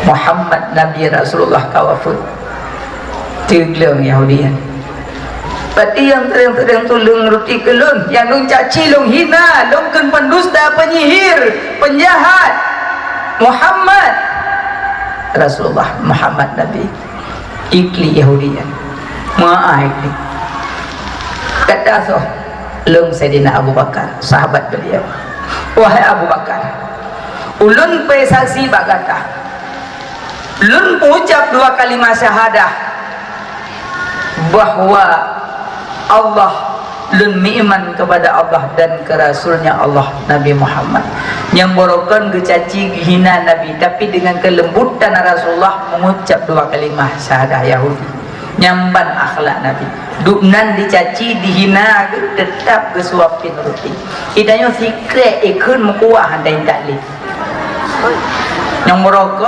Muhammad Nabi Rasulullah kawafut tigleng Yahudian berarti yang terang-terang tu lung roti kelun yang lung caci lung hina lung ken pendusta penyihir penjahat Muhammad Rasulullah Muhammad Nabi ikli Yahudian maaf ikli kata so lung Sayyidina Abu Bakar sahabat beliau, wahai Abu Bakar ulun pe saksi bagata ulun ucap 2 kalimat syahadah bahwa Allah lun iman kepada Allah dan ke Rasulnya Allah Nabi Muhammad yang borokan gecaci hina Nabi tapi dengan kelembutan Rasulullah mengucap 2 kalimat syahadah Yahudi nyamban akhlak Nabi duknan dicaci dihina tetap gesuapin roti idanya sikre ikun mukuah handai takli yang borokan